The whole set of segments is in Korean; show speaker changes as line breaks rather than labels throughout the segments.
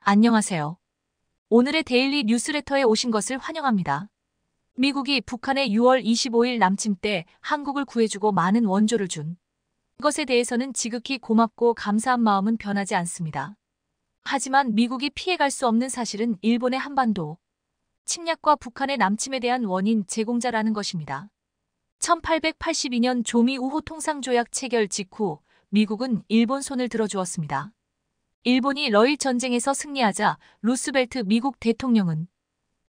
안녕하세요. 오늘의 데일리 뉴스레터에 오신 것을 환영합니다. 미국이 북한에 6월 25일 남침 때 한국을 구해주고 많은 원조를 준 것에 대해서는 지극히 고맙고 감사한 마음은 변하지 않습니다. 하지만 미국이 피해갈 수 없는 사실은 일본의 한반도 침략과 북한의 남침에 대한 원인 제공자라는 것입니다. 1882년 조미 우호 통상조약 체결 직후 미국은 일본 손을 들어주었습니다. 일본이 러일 전쟁에서 승리하자 루스벨트 미국 대통령은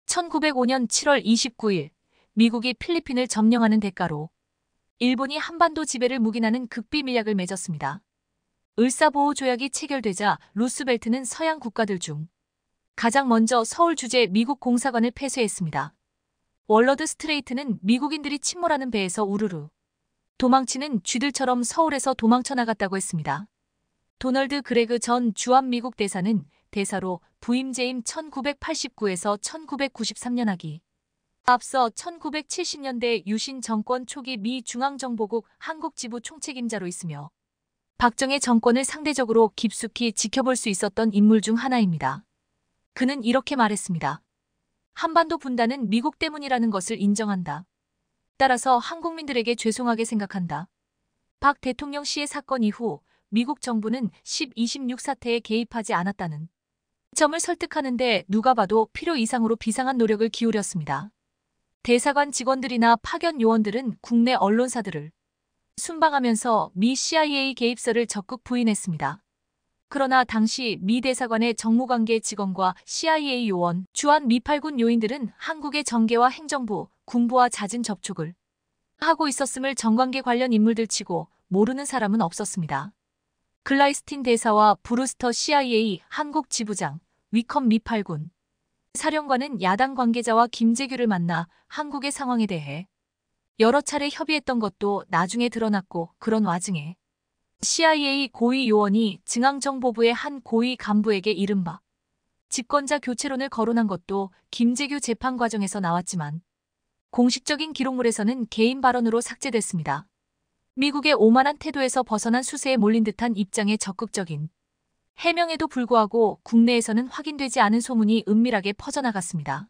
1905년 7월 29일 미국이 필리핀을 점령하는 대가로 일본이 한반도 지배를 묵인하는 극비밀약을 맺었습니다. 을사보호조약이 체결되자 루스벨트는 서양 국가들 중 가장 먼저 서울 주재 미국 공사관을 폐쇄했습니다. 월러드 스트레이트는 미국인들이 침몰하는 배에서 우르르 도망치는 쥐들처럼 서울에서 도망쳐 나갔다고 했습니다. 도널드 그레그 전 주한미국 대사는 대사로 부임재임 1989에서 1993년 하기. 앞서 1970년대 유신 정권 초기 미 중앙정보국 한국지부 총책임자로 있으며 박정희 정권을 상대적으로 깊숙이 지켜볼 수 있었던 인물 중 하나입니다. 그는 이렇게 말했습니다. 한반도 분단은 미국 때문이라는 것을 인정한다. 따라서 한국민들에게 죄송하게 생각한다. 박 대통령 씨의 사건 이후 미국 정부는 10.26 사태에 개입하지 않았다는 점을 설득하는데 누가 봐도 필요 이상으로 비상한 노력을 기울였습니다. 대사관 직원들이나 파견 요원들은 국내 언론사들을 순방하면서 미 CIA 개입설을 적극 부인했습니다. 그러나 당시 미 대사관의 정무관계 직원과 CIA 요원, 주한 미팔군 요인들은 한국의 정계와 행정부, 군부와 잦은 접촉을 하고 있었음을 정관계 관련 인물들 치고 모르는 사람은 없었습니다. 글라이스틴 대사와 브루스터 CIA 한국 지부장, 위컴 미팔군 사령관은 야당 관계자와 김재규를 만나 한국의 상황에 대해 여러 차례 협의했던 것도 나중에 드러났고, 그런 와중에 CIA 고위 요원이 중앙정보부의 한 고위 간부에게 이른바 집권자 교체론을 거론한 것도 김재규 재판 과정에서 나왔지만 공식적인 기록물에서는 개인 발언으로 삭제됐습니다. 미국의 오만한 태도에서 벗어난 수세에 몰린 듯한 입장에 적극적인 해명에도 불구하고 국내에서는 확인되지 않은 소문이 은밀하게 퍼져나갔습니다.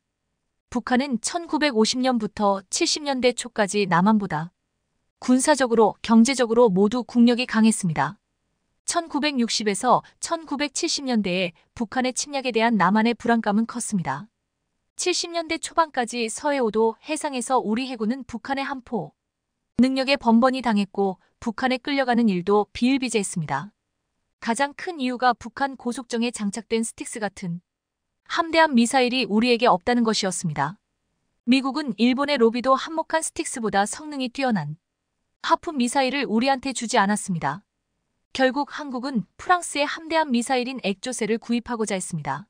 북한은 1950년부터 70년대 초까지 남한보다 군사적으로, 경제적으로 모두 국력이 강했습니다. 1960에서 1970년대에 북한의 침략에 대한 남한의 불안감은 컸습니다. 70년대 초반까지 서해오도 해상에서 우리 해군은 북한의 함포 능력에 번번이 당했고 북한에 끌려가는 일도 비일비재했습니다. 가장 큰 이유가 북한 고속정에 장착된 스틱스 같은 함대함 미사일이 우리에게 없다는 것이었습니다. 미국은 일본의 로비도 한몫한 스틱스보다 성능이 뛰어난 하프 미사일을 우리한테 주지 않았습니다. 결국 한국은 프랑스의 함대함 미사일인 액조세를 구입하고자 했습니다.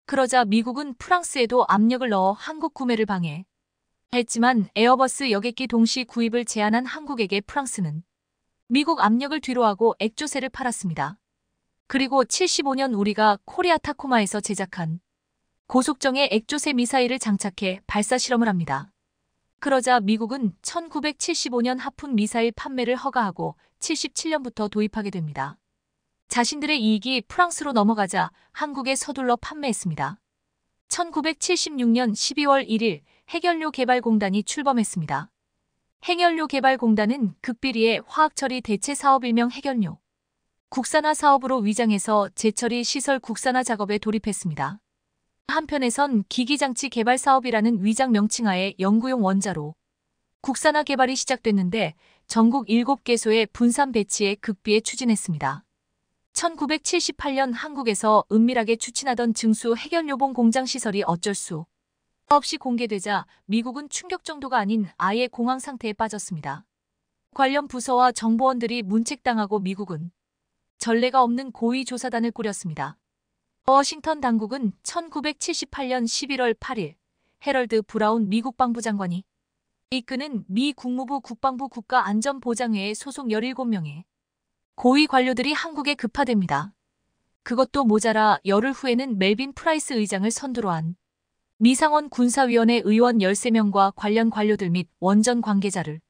그러자 미국은 프랑스에도 압력을 넣어 한국 구매를 방해했지만 에어버스 여객기 동시 구입을 제한한 한국에게 프랑스는 미국 압력을 뒤로하고 액조세를 팔았습니다. 그리고 75년 우리가 코리아 타코마에서 제작한 고속정에 액조세 미사일을 장착해 발사 실험을 합니다. 그러자 미국은 1975년 하푼 미사일 판매를 허가하고 77년부터 도입하게 됩니다. 자신들의 이익이 프랑스로 넘어가자 한국에 서둘러 판매했습니다. 1976년 12월 1일 핵연료개발공단이 출범했습니다. 핵연료개발공단은 극비리의 화학처리 대체 사업 일명 핵연료 국산화 사업으로 위장해서 재처리 시설 국산화 작업에 돌입했습니다. 한편에선 기기장치 개발 사업이라는 위장 명칭하에 연구용 원자로 국산화 개발이 시작됐는데 전국 7개소의 분산 배치에 극비에 추진했습니다. 1978년 한국에서 은밀하게 추진하던 증수 핵연료봉 공장 시설이 어쩔 수 없이 공개되자 미국은 충격 정도가 아닌 아예 공황 상태에 빠졌습니다. 관련 부서와 정보원들이 문책당하고 미국은 전례가 없는 고위조사단을 꾸렸습니다. 워싱턴 당국은 1978년 11월 8일 해럴드 브라운 미국 방부장관이 이끄는 미 국무부 국방부 국가안전보장회의 소속 17명의 고위 관료들이 한국에 급파됩니다. 그것도 모자라 열흘 후에는 멜빈 프라이스 의장을 선두로 한 미상원 군사위원회 의원 13명과 관련 관료들 및 원전 관계자를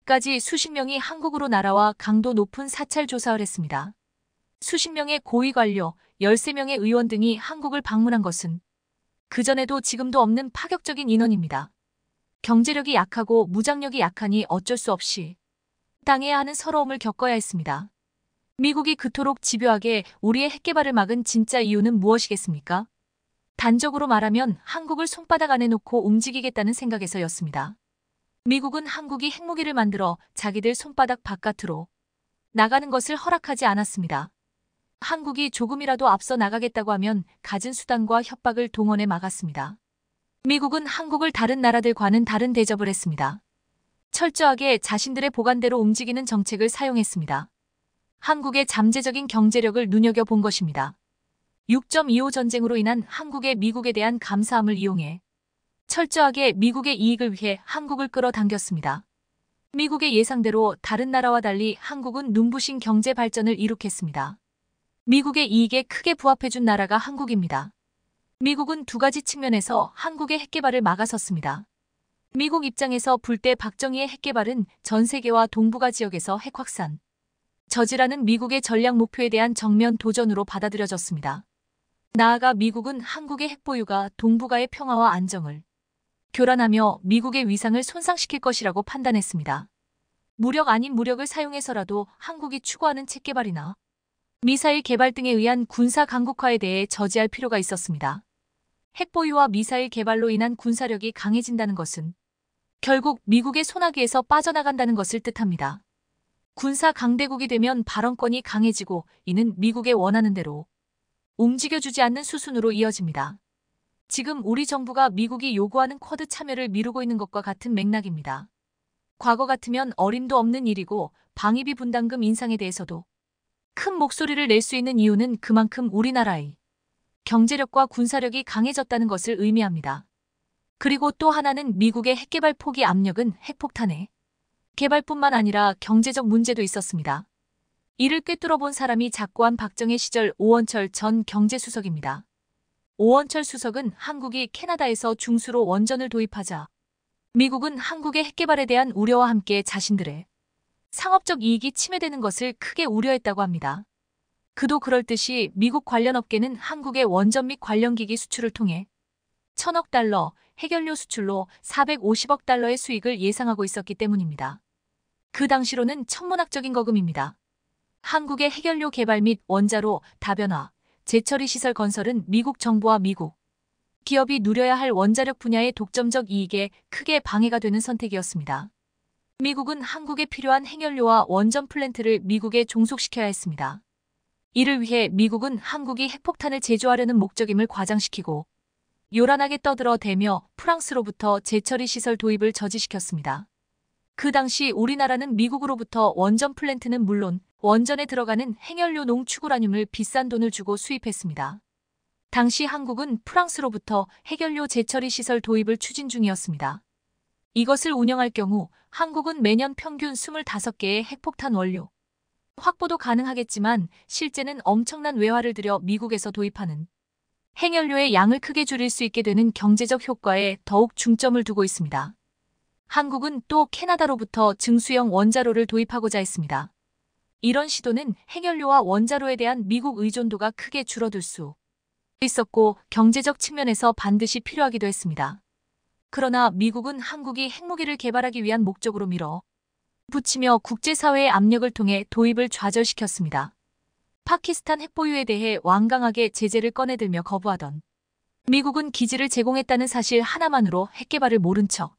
까지 수십 명이 한국으로 날아와 강도 높은 사찰 조사를 했습니다. 수십 명의 고위 관료, 13명의 의원 등이 한국을 방문한 것은 그전에도 지금도 없는 파격적인 인원입니다. 경제력이 약하고 무장력이 약하니 어쩔 수 없이 당해야 하는 서러움을 겪어야 했습니다. 미국이 그토록 집요하게 우리의 핵개발을 막은 진짜 이유는 무엇이겠습니까? 단적으로 말하면 한국을 손바닥 안에 놓고 움직이겠다는 생각에서였습니다. 미국은 한국이 핵무기를 만들어 자기들 손바닥 바깥으로 나가는 것을 허락하지 않았습니다. 한국이 조금이라도 앞서 나가겠다고 하면 갖은 수단과 협박을 동원해 막았습니다. 미국은 한국을 다른 나라들과는 다른 대접을 했습니다. 철저하게 자신들의 보관대로 움직이는 정책을 사용했습니다. 한국의 잠재적인 경제력을 눈여겨본 것입니다. 6.25 전쟁으로 인한 한국의 미국에 대한 감사함을 이용해 철저하게 미국의 이익을 위해 한국을 끌어당겼습니다. 미국의 예상대로 다른 나라와 달리 한국은 눈부신 경제 발전을 이룩했습니다. 미국의 이익에 크게 부합해준 나라가 한국입니다. 미국은 두 가지 측면에서 한국의 핵개발을 막아섰습니다. 미국 입장에서 불때 박정희의 핵개발은 전 세계와 동북아 지역에서 핵확산, 저지라는 미국의 전략 목표에 대한 정면 도전으로 받아들여졌습니다. 나아가 미국은 한국의 핵보유가 동북아의 평화와 안정을 교란하며 미국의 위상을 손상시킬 것이라고 판단했습니다. 무력 아닌 무력을 사용해서라도 한국이 추구하는 핵개발이나 미사일 개발 등에 의한 군사 강국화에 대해 저지할 필요가 있었습니다. 핵보유와 미사일 개발로 인한 군사력이 강해진다는 것은 결국 미국의 손아귀에서 빠져나간다는 것을 뜻합니다. 군사 강대국이 되면 발언권이 강해지고 이는 미국의 원하는 대로 움직여주지 않는 수순으로 이어집니다. 지금 우리 정부가 미국이 요구하는 쿼드 참여를 미루고 있는 것과 같은 맥락입니다. 과거 같으면 어림도 없는 일이고 방위비 분담금 인상에 대해서도 큰 목소리를 낼 수 있는 이유는 그만큼 우리나라의 경제력과 군사력이 강해졌다는 것을 의미합니다. 그리고 또 하나는 미국의 핵개발 포기 압력은 핵폭탄의 개발뿐만 아니라 경제적 문제도 있었습니다. 이를 꿰뚫어본 사람이 작고한 박정희 시절 오원철 전 경제수석입니다. 오원철 수석은 한국이 캐나다에서 중수로 원전을 도입하자 미국은 한국의 핵개발에 대한 우려와 함께 자신들의 상업적 이익이 침해되는 것을 크게 우려했다고 합니다. 그도 그럴듯이 미국 관련 업계는 한국의 원전 및 관련 기기 수출을 통해 1,000억 달러, 핵연료 수출로 450억 달러의 수익을 예상하고 있었기 때문입니다. 그 당시로는 천문학적인 거금입니다. 한국의 핵연료 개발 및 원자로, 다변화, 재처리 시설 건설은 미국 정부와 미국 기업이 누려야 할 원자력 분야의 독점적 이익에 크게 방해가 되는 선택이었습니다. 미국은 한국에 필요한 핵연료와 원전 플랜트를 미국에 종속시켜야 했습니다. 이를 위해 미국은 한국이 핵폭탄을 제조하려는 목적임을 과장시키고 요란하게 떠들어대며 프랑스로부터 재처리 시설 도입을 저지시켰습니다. 그 당시 우리나라는 미국으로부터 원전 플랜트는 물론 원전에 들어가는 핵연료 농축우라늄을 비싼 돈을 주고 수입했습니다. 당시 한국은 프랑스로부터 핵연료 재처리 시설 도입을 추진 중이었습니다. 이것을 운영할 경우 한국은 매년 평균 25개의 핵폭탄 원료 확보도 가능하겠지만 실제는 엄청난 외화를 들여 미국에서 도입하는 핵연료의 양을 크게 줄일 수 있게 되는 경제적 효과에 더욱 중점을 두고 있습니다. 한국은 또 캐나다로부터 증수형 원자로를 도입하고자 했습니다. 이런 시도는 핵연료와 원자로에 대한 미국 의존도가 크게 줄어들 수 있었고 경제적 측면에서 반드시 필요하기도 했습니다. 그러나 미국은 한국이 핵무기를 개발하기 위한 목적으로 밀어 붙이며 국제사회의 압력을 통해 도입을 좌절시켰습니다. 파키스탄 핵보유에 대해 완강하게 제재를 꺼내들며 거부하던 미국은 기지를 제공했다는 사실 하나만으로 핵개발을 모른 척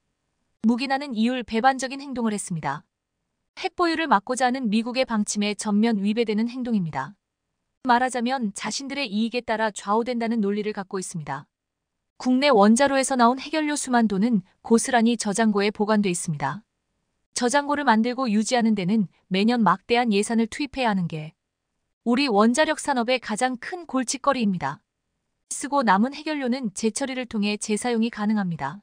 묵인하는 이율 배반적인 행동을 했습니다. 핵보유를 막고자 하는 미국의 방침에 전면 위배되는 행동입니다. 말하자면 자신들의 이익에 따라 좌우된다는 논리를 갖고 있습니다. 국내 원자로에서 나온 핵연료 수만 톤은 고스란히 저장고에 보관돼 있습니다. 저장고를 만들고 유지하는 데는 매년 막대한 예산을 투입해야 하는 게 우리 원자력 산업의 가장 큰 골칫거리입니다. 쓰고 남은 핵연료는 재처리를 통해 재사용이 가능합니다.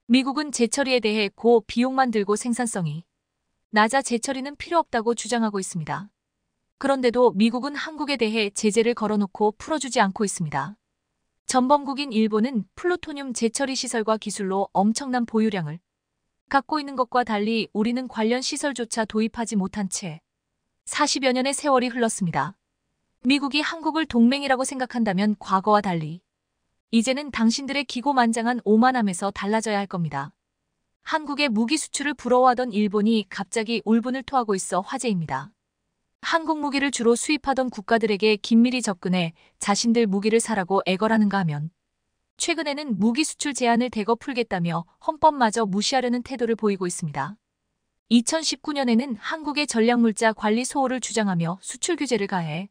미국은 재처리에 대해 고 비용만 들고 생산성이 낮아 재처리는 필요 없다고 주장하고 있습니다. 그런데도 미국은 한국에 대해 제재를 걸어놓고 풀어주지 않고 있습니다. 전범국인 일본은 플루토늄 재처리 시설과 기술로 엄청난 보유량을 갖고 있는 것과 달리 우리는 관련 시설조차 도입하지 못한 채 40여 년의 세월이 흘렀습니다. 미국이 한국을 동맹이라고 생각한다면 과거와 달리 이제는 당신들의 기고만장한 오만함에서 달라져야 할 겁니다. 한국의 무기 수출을 부러워하던 일본이 갑자기 울분을 토하고 있어 화제입니다. 한국 무기를 주로 수입하던 국가들에게 긴밀히 접근해 자신들 무기를 사라고 애걸하는가 하면 최근에는 무기 수출 제한을 대거 풀겠다며 헌법마저 무시하려는 태도를 보이고 있습니다. 2019년에는 한국의 전략물자 관리 소홀을 주장하며 수출 규제를 가해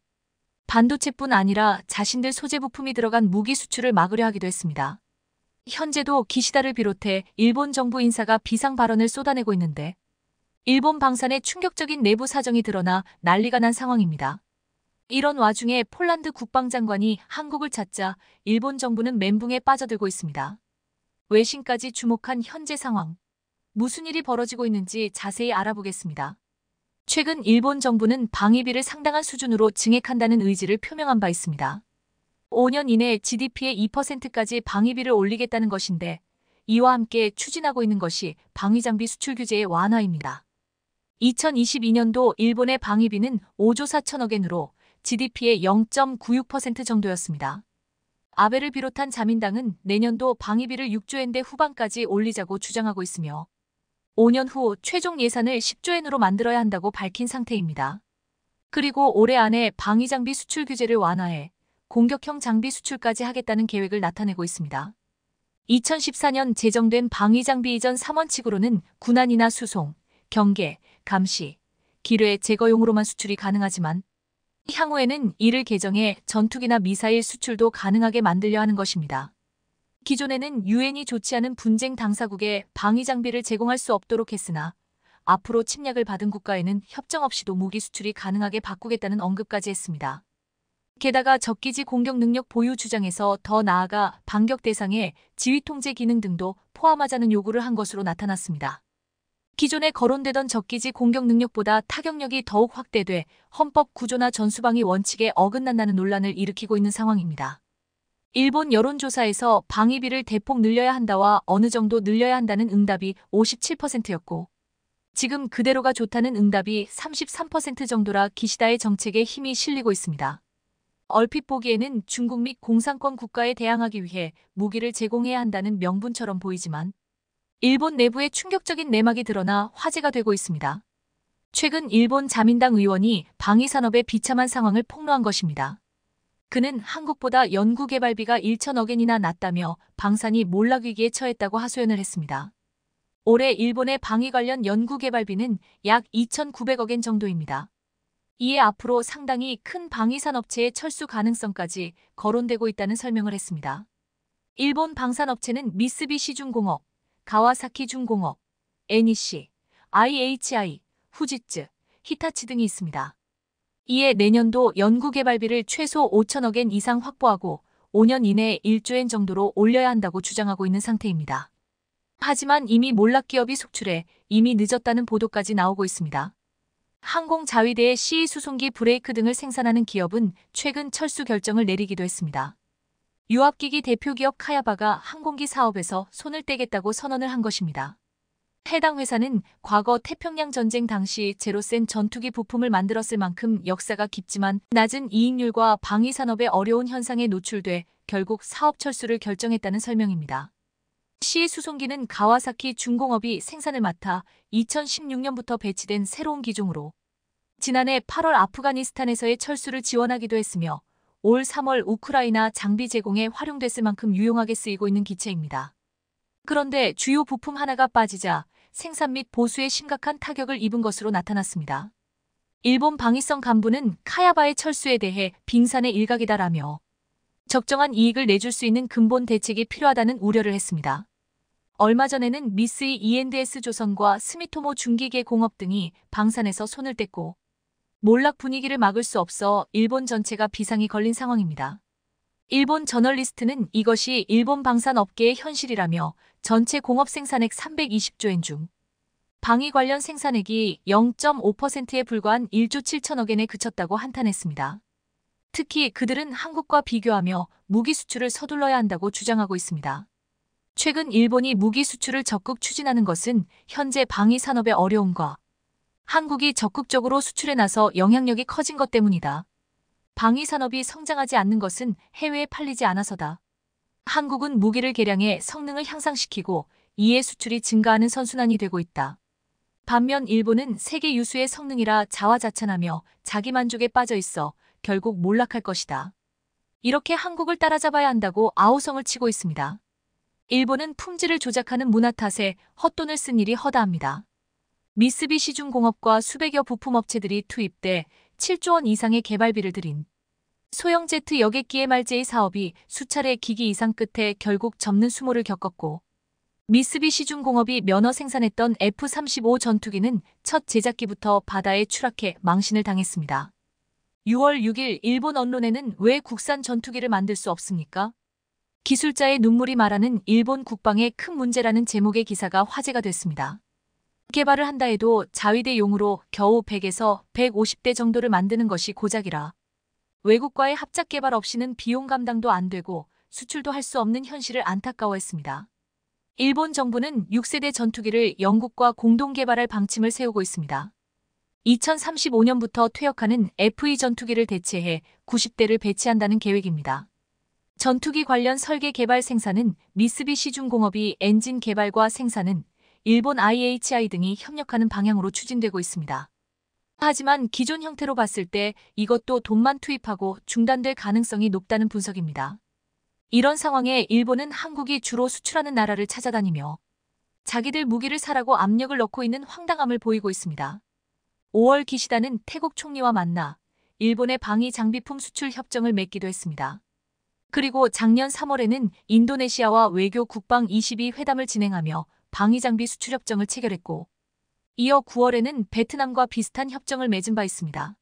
반도체뿐 아니라 자신들 소재 부품이 들어간 무기 수출을 막으려 하기도 했습니다. 현재도 기시다를 비롯해 일본 정부 인사가 비상 발언을 쏟아내고 있는데 일본 방산의 충격적인 내부 사정이 드러나 난리가 난 상황입니다. 이런 와중에 폴란드 국방장관이 한국을 찾자 일본 정부는 멘붕에 빠져들고 있습니다. 외신까지 주목한 현재 상황. 무슨 일이 벌어지고 있는지 자세히 알아보겠습니다. 최근 일본 정부는 방위비를 상당한 수준으로 증액한다는 의지를 표명한 바 있습니다. 5년 이내 GDP의 2%까지 방위비를 올리겠다는 것인데 이와 함께 추진하고 있는 것이 방위장비 수출 규제의 완화입니다. 2022년도 일본의 방위비는 5조 4천억 엔으로 GDP의 0.96% 정도였습니다. 아베를 비롯한 자민당은 내년도 방위비를 6조 엔대 후반까지 올리자고 주장하고 있으며 5년 후 최종 예산을 10조 엔으로 만들어야 한다고 밝힌 상태입니다. 그리고 올해 안에 방위장비 수출 규제를 완화해 공격형 장비 수출까지 하겠다는 계획을 나타내고 있습니다. 2014년 제정된 방위장비 이전 3원칙으로는 군안이나 수송, 경계, 감시, 기뢰 제거용으로만 수출이 가능하지만 향후에는 이를 개정해 전투기나 미사일 수출도 가능하게 만들려 하는 것입니다. 기존에는 유엔이 좋지 않은 분쟁 당사국에 방위장비를 제공할 수 없도록 했으나 앞으로 침략을 받은 국가에는 협정 없이도 무기 수출이 가능하게 바꾸겠다는 언급까지 했습니다. 게다가 적기지 공격 능력 보유 주장에서 더 나아가 반격 대상에 지휘 통제 기능 등도 포함하자는 요구를 한 것으로 나타났습니다. 기존에 거론되던 적기지 공격 능력보다 타격력이 더욱 확대돼 헌법 구조나 전수방위 원칙에 어긋난다는 논란을 일으키고 있는 상황입니다. 일본 여론조사에서 방위비를 대폭 늘려야 한다와 어느 정도 늘려야 한다는 응답이 57%였고 지금 그대로가 좋다는 응답이 33% 정도라 기시다의 정책에 힘이 실리고 있습니다. 얼핏 보기에는 중국 및 공산권 국가에 대항하기 위해 무기를 제공해야 한다는 명분처럼 보이지만 일본 내부에 충격적인 내막이 드러나 화제가 되고 있습니다. 최근 일본 자민당 의원이 방위산업의 비참한 상황을 폭로한 것입니다. 그는 한국보다 연구개발비가 1천억 엔이나 낮다며 방산이 몰락위기에 처했다고 하소연을 했습니다. 올해 일본의 방위 관련 연구개발비는 약 2,900억 엔 정도입니다. 이에 앞으로 상당히 큰 방위산업체의 철수 가능성까지 거론되고 있다는 설명을 했습니다. 일본 방산업체는 미쓰비시 중공업, 가와사키 중공업, NEC, IHI, 후지츠, 히타치 등이 있습니다. 이에 내년도 연구개발비를 최소 5천억 엔 이상 확보하고 5년 이내에 1조 엔 정도로 올려야 한다고 주장하고 있는 상태입니다. 하지만 이미 몰락기업이 속출해 이미 늦었다는 보도까지 나오고 있습니다. 항공자위대의 CE 수송기 브레이크 등을 생산하는 기업은 최근 철수 결정을 내리기도 했습니다. 유압기기 대표기업 카야바가 항공기 사업에서 손을 떼겠다고 선언을 한 것입니다. 해당 회사는 과거 태평양 전쟁 당시 제로센 전투기 부품을 만들었을 만큼 역사가 깊지만 낮은 이익률과 방위산업의 어려운 현상에 노출돼 결국 사업 철수를 결정했다는 설명입니다. CE 수송기는 가와사키 중공업이 생산을 맡아 2016년부터 배치된 새로운 기종으로 지난해 8월 아프가니스탄에서의 철수를 지원하기도 했으며 올 3월 우크라이나 장비 제공에 활용됐을 만큼 유용하게 쓰이고 있는 기체입니다. 그런데 주요 부품 하나가 빠지자 생산 및 보수에 심각한 타격을 입은 것으로 나타났습니다. 일본 방위성 간부는 카야바의 철수에 대해 빙산의 일각이다라며 적정한 이익을 내줄 수 있는 근본 대책이 필요하다는 우려를 했습니다. 얼마 전에는 미쓰이 E&S 조선과 스미토모 중기계 공업 등이 방산에서 손을 뗐고 몰락 분위기를 막을 수 없어 일본 전체가 비상이 걸린 상황입니다. 일본 저널리스트는 이것이 일본 방산업계의 현실이라며 전체 공업 생산액 320조 엔 중 방위 관련 생산액이 0.5%에 불과한 1조 7천억 엔에 그쳤다고 한탄했습니다. 특히 그들은 한국과 비교하며 무기 수출을 서둘러야 한다고 주장하고 있습니다. 최근 일본이 무기 수출을 적극 추진하는 것은 현재 방위 산업의 어려움과 한국이 적극적으로 수출에 나서 영향력이 커진 것 때문이다. 방위 산업이 성장하지 않는 것은 해외에 팔리지 않아서다. 한국은 무기를 개량해 성능을 향상시키고 이에 수출이 증가하는 선순환이 되고 있다. 반면 일본은 세계 유수의 성능이라 자화자찬하며 자기 만족에 빠져 있어 결국 몰락할 것이다. 이렇게 한국을 따라잡아야 한다고 아우성을 치고 있습니다. 일본은 품질을 조작하는 문화 탓에 헛돈을 쓴 일이 허다합니다. 미쓰비시중공업과 수백여 부품업체들이 투입돼 7조 원 이상의 개발비를 들인 소형 제트 여객기 MRJ 사업이 수차례 기기 이상 끝에 결국 접는 수모를 겪었고, 미쓰비시중공업이 면허 생산했던 F-35 전투기는 첫 제작기부터 바다에 추락해 망신을 당했습니다. 6월 6일 일본 언론에는 왜 국산 전투기를 만들 수 없습니까? 기술자의 눈물이 말하는 일본 국방의 큰 문제라는 제목의 기사가 화제가 됐습니다. 개발을 한다 해도 자위대용으로 겨우 100에서 150대 정도를 만드는 것이 고작이라 외국과의 합작 개발 없이는 비용 감당도 안 되고 수출도 할 수 없는 현실을 안타까워했습니다. 일본 정부는 6세대 전투기를 영국과 공동 개발할 방침을 세우고 있습니다. 2035년부터 퇴역하는 F-2 전투기를 대체해 90대를 배치한다는 계획입니다. 전투기 관련 설계 개발 생산은 미쓰비시중공업이 엔진 개발과 생산은 일본 IHI 등이 협력하는 방향으로 추진되고 있습니다. 하지만 기존 형태로 봤을 때 이것도 돈만 투입하고 중단될 가능성이 높다는 분석입니다. 이런 상황에 일본은 한국이 주로 수출하는 나라를 찾아다니며 자기들 무기를 사라고 압력을 넣고 있는 황당함을 보이고 있습니다. 5월 기시다는 태국 총리와 만나 일본의 방위 장비품 수출 협정을 맺기도 했습니다. 그리고 작년 3월에는 인도네시아와 외교 국방 22 회담을 진행하며 방위 장비 수출 협정을 체결했고, 이어 9월에는 베트남과 비슷한 협정을 맺은 바 있습니다.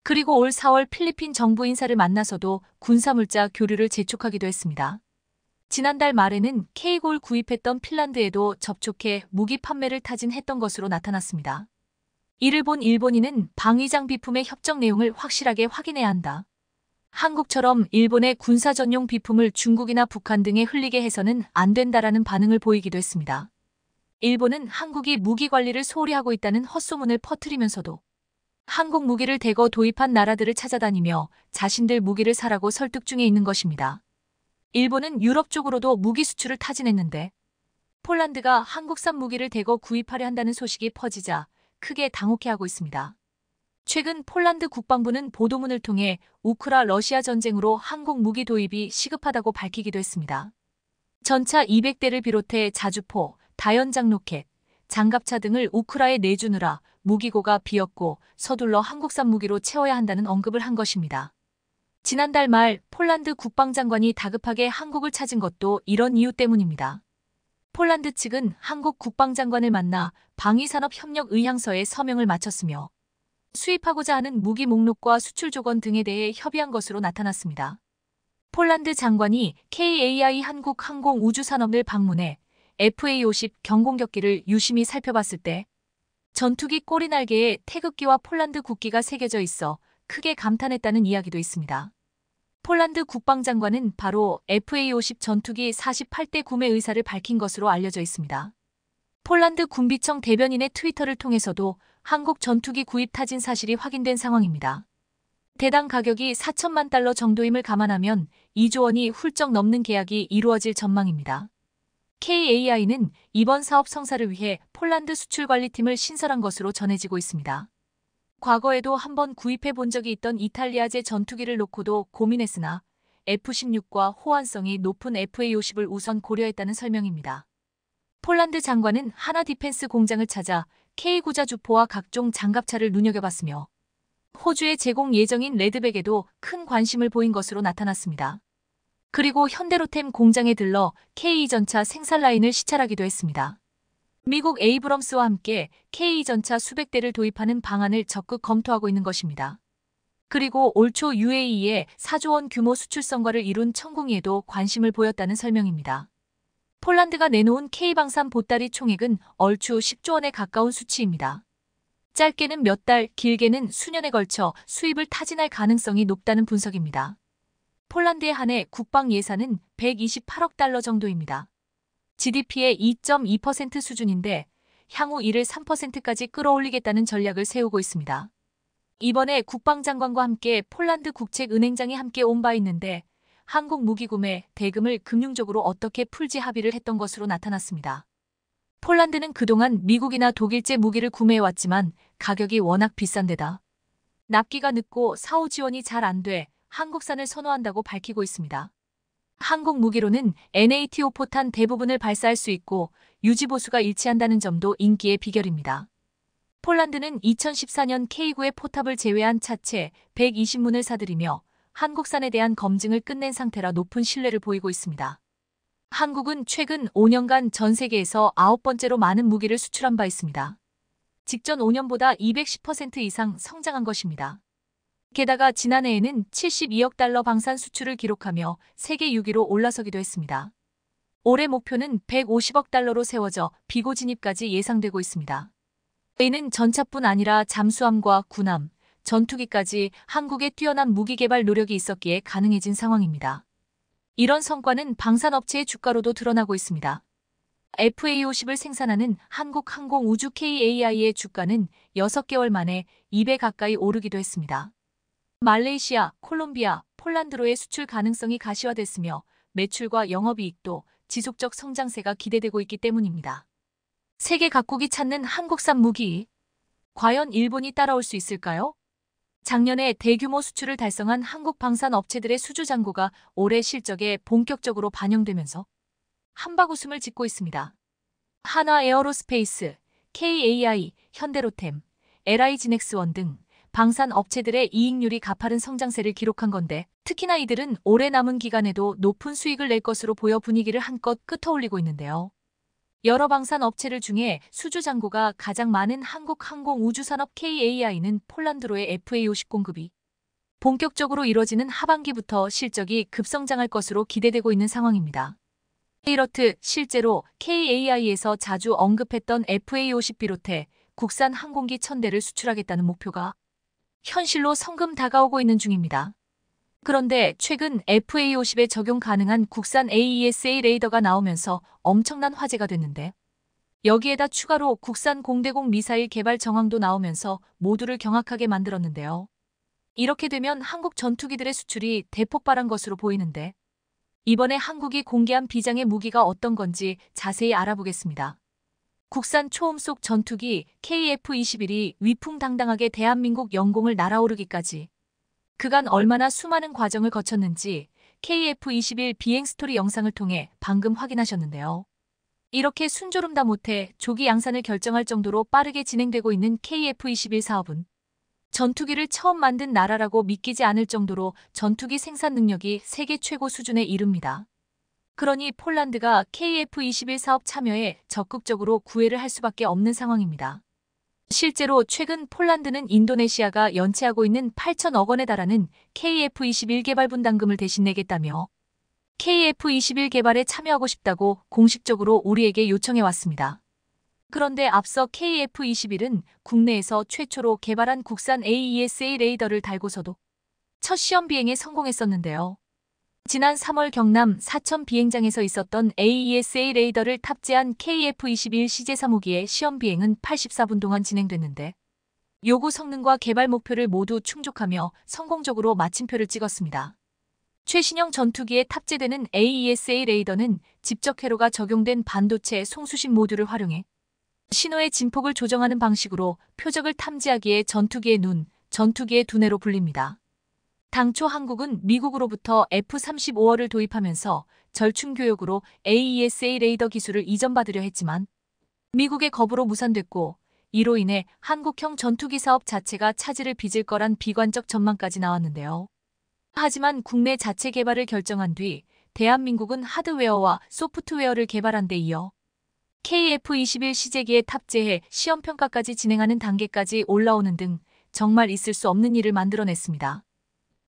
그리고 올 4월 필리핀 정부 인사를 만나서도 군사물자 교류를 재촉하기도 했습니다. 지난달 말에는 K골 구입했던 핀란드에도 접촉해 무기 판매를 타진했던 것으로 나타났습니다. 이를 본 일본인은 방위장비품의 협정 내용을 확실하게 확인해야 한다. 한국처럼 일본의 군사 전용 비품을 중국이나 북한 등에 흘리게 해서는 안 된다라는 반응을 보이기도 했습니다. 일본은 한국이 무기 관리를 소홀히 하고 있다는 헛소문을 퍼뜨리면서도 한국 무기를 대거 도입한 나라들을 찾아다니며 자신들 무기를 사라고 설득 중에 있는 것입니다. 일본은 유럽 쪽으로도 무기 수출을 타진했는데 폴란드가 한국산 무기를 대거 구입하려 한다는 소식이 퍼지자 크게 당혹해하고 있습니다. 최근 폴란드 국방부는 보도문을 통해 우크라-러시아 전쟁으로 한국 무기 도입이 시급하다고 밝히기도 했습니다. 전차 200대를 비롯해 자주포, 다연장 로켓, 장갑차 등을 우크라에 내주느라 무기고가 비었고 서둘러 한국산 무기로 채워야 한다는 언급을 한 것입니다. 지난달 말 폴란드 국방장관이 다급하게 한국을 찾은 것도 이런 이유 때문입니다. 폴란드 측은 한국 국방장관을 만나 방위산업협력 의향서에 서명을 마쳤으며 수입하고자 하는 무기 목록과 수출 조건 등에 대해 협의한 것으로 나타났습니다. 폴란드 장관이 KAI 한국항공우주산업을 방문해 FA-50 경공격기를 유심히 살펴봤을 때 전투기 꼬리날개에 태극기와 폴란드 국기가 새겨져 있어 크게 감탄했다는 이야기도 있습니다. 폴란드 국방장관은 바로 FA-50 전투기 48대 구매 의사를 밝힌 것으로 알려져 있습니다. 폴란드 군비청 대변인의 트위터를 통해서도 한국 전투기 구입 타진 사실이 확인된 상황입니다. 대당 가격이 4천만 달러 정도임을 감안하면 2조 원이 훌쩍 넘는 계약이 이루어질 전망입니다. KAI는 이번 사업 성사를 위해 폴란드 수출관리팀을 신설한 것으로 전해지고 있습니다. 과거에도 한번 구입해 본 적이 있던 이탈리아제 전투기를 놓고도 고민했으나 F-16과 호환성이 높은 FA-50을 우선 고려했다는 설명입니다. 폴란드 장관은 하나 디펜스 공장을 찾아 K구자 주포와 각종 장갑차를 눈여겨봤으며 호주에 제공 예정인 레드백에도 큰 관심을 보인 것으로 나타났습니다. 그리고 현대로템 공장에 들러 K2전차 생산 라인을 시찰하기도 했습니다. 미국 에이브럼스와 함께 K2전차 수백 대를 도입하는 방안을 적극 검토하고 있는 것입니다. 그리고 올 초 UAE에 4조 원 규모 수출 성과를 이룬 천궁이에도 관심을 보였다는 설명입니다. 폴란드가 내놓은 K방산 보따리 총액은 얼추 10조 원에 가까운 수치입니다. 짧게는 몇 달, 길게는 수년에 걸쳐 수입을 타진할 가능성이 높다는 분석입니다. 폴란드의 한 해 국방 예산은 128억 달러 정도입니다. GDP의 2.2% 수준인데 향후 이를 3%까지 끌어올리겠다는 전략을 세우고 있습니다. 이번에 국방장관과 함께 폴란드 국책은행장이 함께 온 바 있는데 한국 무기 구매 대금을 금융적으로 어떻게 풀지 합의를 했던 것으로 나타났습니다. 폴란드는 그동안 미국이나 독일제 무기를 구매해왔지만 가격이 워낙 비싼 데다 납기가 늦고 사후 지원이 잘 안 돼 한국산을 선호한다고 밝히고 있습니다. 한국 무기로는 NATO 포탄 대부분을 발사할 수 있고 유지보수가 일치한다는 점도 인기의 비결입니다. 폴란드는 2014년 K9의 포탑을 제외한 차체 120문을 사들이며 한국산에 대한 검증을 끝낸 상태라 높은 신뢰를 보이고 있습니다. 한국은 최근 5년간 전 세계에서 9번째로 많은 무기를 수출한 바 있습니다. 직전 5년보다 210% 이상 성장한 것입니다. 게다가 지난해에는 72억 달러 방산 수출을 기록하며 세계 6위로 올라서기도 했습니다. 올해 목표는 150억 달러로 세워져 비고 진입까지 예상되고 있습니다. 이는 전차뿐 아니라 잠수함과 군함, 전투기까지 한국의 뛰어난 무기 개발 노력이 있었기에 가능해진 상황입니다. 이런 성과는 방산업체의 주가로도 드러나고 있습니다. FA-50을 생산하는 한국항공우주 KAI의 주가는 6개월 만에 2배 가까이 오르기도 했습니다. 말레이시아, 콜롬비아, 폴란드로의 수출 가능성이 가시화됐으며 매출과 영업이익도 지속적 성장세가 기대되고 있기 때문입니다. 세계 각국이 찾는 한국산 무기. 과연 일본이 따라올 수 있을까요? 작년에 대규모 수출을 달성한 한국 방산 업체들의 수주 잔고가 올해 실적에 본격적으로 반영되면서 한바구음을 짓고 있습니다. 한화 에어로스페이스, KAI, 현대로템, LI지넥스원 등 방산 업체들의 이익률이 가파른 성장세를 기록한 건데 특히나 이들은 오래 남은 기간에도 높은 수익을 낼 것으로 보여 분위기를 한껏 끄터올리고 있는데요. 여러 방산 업체들 중에 수주 잔고가 가장 많은 한국항공우주산업 KAI는 폴란드로의 FA-50 공급이 본격적으로 이뤄지는 하반기부터 실적이 급성장할 것으로 기대되고 있는 상황입니다. 이렇듯 실제로 KAI에서 자주 언급했던 FA-50 비롯해 국산 항공기 1000대를 수출하겠다는 목표가 현실로 성금 다가오고 있는 중입니다. 그런데 최근 FA-50에 적용 가능한 국산 AESA 레이더가 나오면서 엄청난 화제가 됐는데 여기에다 추가로 국산 공대공 미사일 개발 정황도 나오면서 모두를 경악하게 만들었는데요. 이렇게 되면 한국 전투기들의 수출이 대폭발한 것으로 보이는데 이번에 한국이 공개한 비장의 무기가 어떤 건지 자세히 알아보겠습니다. 국산 초음속 전투기 KF-21이 위풍당당하게 대한민국 영공을 날아오르기까지 그간 얼마나 수많은 과정을 거쳤는지 KF-21 비행 스토리 영상을 통해 방금 확인하셨는데요. 이렇게 순조롭다 못해 조기 양산을 결정할 정도로 빠르게 진행되고 있는 KF-21 사업은 전투기를 처음 만든 나라라고 믿기지 않을 정도로 전투기 생산 능력이 세계 최고 수준에 이릅니다. 그러니 폴란드가 KF-21 사업 참여에 적극적으로 구애를 할 수밖에 없는 상황입니다. 실제로 최근 폴란드는 인도네시아가 연체하고 있는 8천억 원에 달하는 KF-21 개발 분담금을 대신 내겠다며 KF-21 개발에 참여하고 싶다고 공식적으로 우리에게 요청해 왔습니다. 그런데 앞서 KF-21은 국내에서 최초로 개발한 국산 AESA 레이더를 달고서도 첫 시험 비행에 성공했었는데요. 지난 3월 경남 사천 비행장에서 있었던 AESA 레이더를 탑재한 KF-21 CJ-3호기의 시험 비행은 84분 동안 진행됐는데 요구 성능과 개발 목표를 모두 충족하며 성공적으로 마침표를 찍었습니다. 최신형 전투기에 탑재되는 AESA 레이더는 집적 회로가 적용된 반도체 송수신 모듈을 활용해 신호의 진폭을 조정하는 방식으로 표적을 탐지하기에 전투기의 눈, 전투기의 두뇌로 불립니다. 당초 한국은 미국으로부터 F-35R을 도입하면서 절충 교역으로 AESA 레이더 기술을 이전받으려 했지만 미국의 거부로 무산됐고 이로 인해 한국형 전투기 사업 자체가 차질을 빚을 거란 비관적 전망까지 나왔는데요. 하지만 국내 자체 개발을 결정한 뒤 대한민국은 하드웨어와 소프트웨어를 개발한 데 이어 KF-21 시제기에 탑재해 시험평가까지 진행하는 단계까지 올라오는 등 정말 있을 수 없는 일을 만들어냈습니다.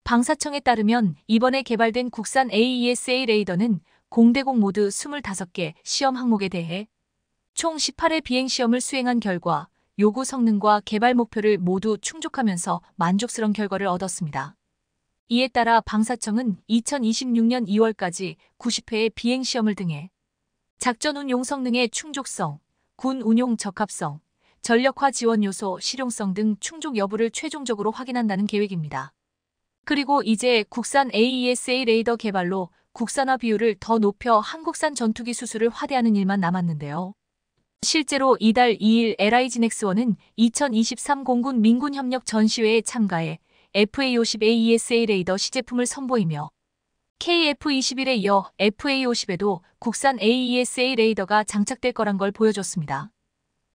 방사청에 따르면 이번에 개발된 국산 AESA 레이더는 공대공 모두 25개 시험 항목에 대해 총 18회 비행시험을 수행한 결과 요구 성능과 개발 목표를 모두 충족하면서 만족스러운 결과를 얻었습니다. 이에 따라 방사청은 2026년 2월까지 90회의 비행시험을 등해 작전 운용 성능의 충족성, 군 운용 적합성, 전력화 지원 요소, 실용성 등 충족 여부를 최종적으로 확인한다는 계획입니다. 그리고 이제 국산 AESA 레이더 개발로 국산화 비율을 더 높여 한국산 전투기 수수를 확대하는 일만 남았는데요. 실제로 이달 2일 LIG넥스원은 2023 공군 민군협력 전시회에 참가해 FA-50 AESA 레이더 시제품을 선보이며 KF-21에 이어 FA-50에도 국산 AESA 레이더가 장착될 거란 걸 보여줬습니다.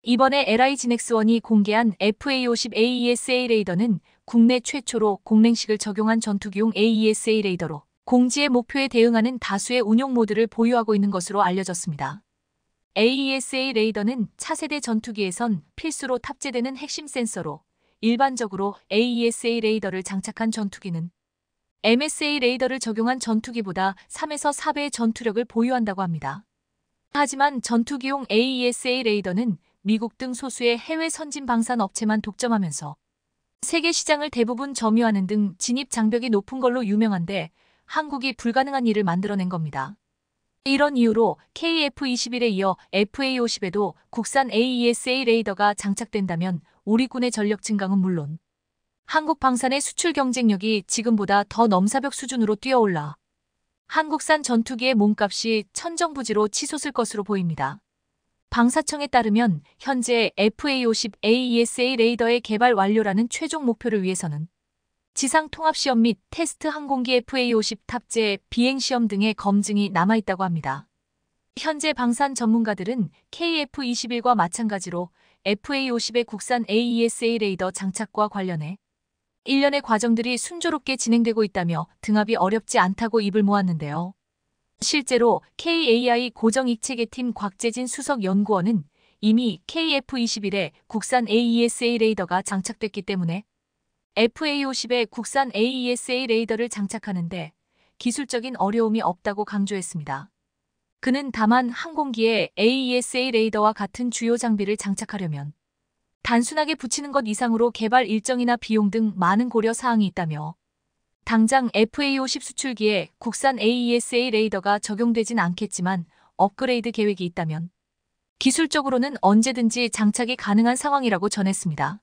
이번에 LIG넥스원이 공개한 FA-50 AESA 레이더는 국내 최초로 공랭식을 적용한 전투기용 AESA 레이더로 공지의 목표에 대응하는 다수의 운용 모드를 보유하고 있는 것으로 알려졌습니다. AESA 레이더는 차세대 전투기에선 필수로 탑재되는 핵심 센서로 일반적으로 AESA 레이더를 장착한 전투기는 MSA 레이더를 적용한 전투기보다 3에서 4배의 전투력을 보유한다고 합니다. 하지만 전투기용 AESA 레이더는 미국 등 소수의 해외 선진 방산 업체만 독점하면서 세계 시장을 대부분 점유하는 등 진입 장벽이 높은 걸로 유명한데 한국이 불가능한 일을 만들어낸 겁니다. 이런 이유로 KF-21에 이어 FA-50에도 국산 AESA 레이더가 장착된다면 우리 군의 전력 증강은 물론 한국 방산의 수출 경쟁력이 지금보다 더 넘사벽 수준으로 뛰어올라 한국산 전투기의 몸값이 천정부지로 치솟을 것으로 보입니다. 방사청에 따르면 현재 FA-50 AESA 레이더의 개발 완료라는 최종 목표를 위해서는 지상 통합시험 및 테스트 항공기 FA-50 탑재 비행시험 등의 검증이 남아있다고 합니다. 현재 방산 전문가들은 KF-21과 마찬가지로 FA-50의 국산 AESA 레이더 장착과 관련해 일련의 과정들이 순조롭게 진행되고 있다며 등합이 어렵지 않다고 입을 모았는데요. 실제로 KAI 고정익체계팀 곽재진 수석 연구원은 이미 KF-21에 국산 AESA 레이더가 장착됐기 때문에 FA-50에 국산 AESA 레이더를 장착하는데 기술적인 어려움이 없다고 강조했습니다. 그는 다만 항공기에 AESA 레이더와 같은 주요 장비를 장착하려면 단순하게 붙이는 것 이상으로 개발 일정이나 비용 등 많은 고려 사항이 있다며 당장 FA-50 수출기에 국산 AESA 레이더가 적용되진 않겠지만 업그레이드 계획이 있다면 기술적으로는 언제든지 장착이 가능한 상황이라고 전했습니다.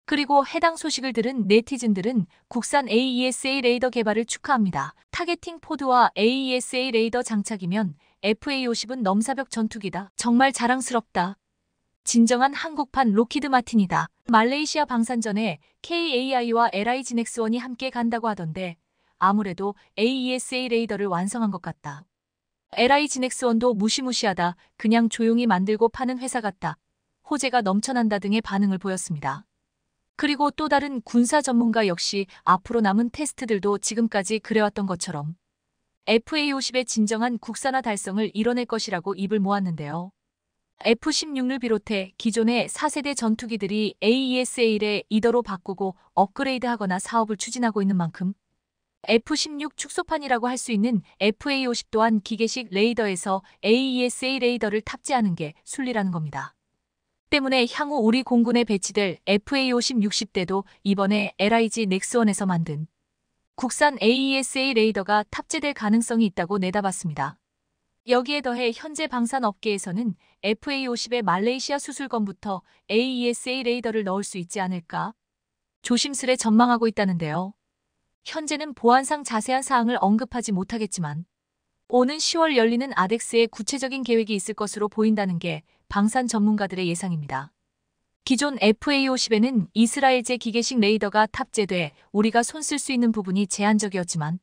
그리고 해당 소식을 들은 네티즌들은 국산 AESA 레이더 개발을 축하합니다. 타겟팅 포드와 AESA 레이더 장착이면 FA-50은 넘사벽 전투기다. 정말 자랑스럽다. 진정한 한국판 로키드 마틴이다. 말레이시아 방산전에 KAI와 LIG넥스원이 함께 간다고 하던데 아무래도 AESA 레이더를 완성한 것 같다. LIG넥스원도 무시무시하다. 그냥 조용히 만들고 파는 회사 같다. 호재가 넘쳐난다 등의 반응을 보였습니다. 그리고 또 다른 군사 전문가 역시 앞으로 남은 테스트들도 지금까지 그래왔던 것처럼 FA-50의 진정한 국산화 달성을 이뤄낼 것이라고 입을 모았는데요. F-16을 비롯해 기존의 4세대 전투기들이 AESA를 이더로 바꾸고 업그레이드하거나 사업을 추진하고 있는 만큼 F-16 축소판이라고 할 수 있는 FA-50 또한 기계식 레이더에서 AESA 레이더를 탑재하는 게 순리라는 겁니다. 때문에 향후 우리 공군에 배치될 FA-50 60대도 이번에 LIG넥스원에서 만든 국산 AESA 레이더가 탑재될 가능성이 있다고 내다봤습니다. 여기에 더해 현재 방산업계에서는 FA-50의 말레이시아 수술건부터 AESA 레이더를 넣을 수 있지 않을까 조심스레 전망하고 있다는데요. 현재는 보안상 자세한 사항을 언급하지 못하겠지만 오는 10월 열리는 아덱스에 구체적인 계획이 있을 것으로 보인다는 게 방산 전문가들의 예상입니다. 기존 FA-50에는 이스라엘제 기계식 레이더가 탑재돼 우리가 손쓸 수 있는 부분이 제한적이었지만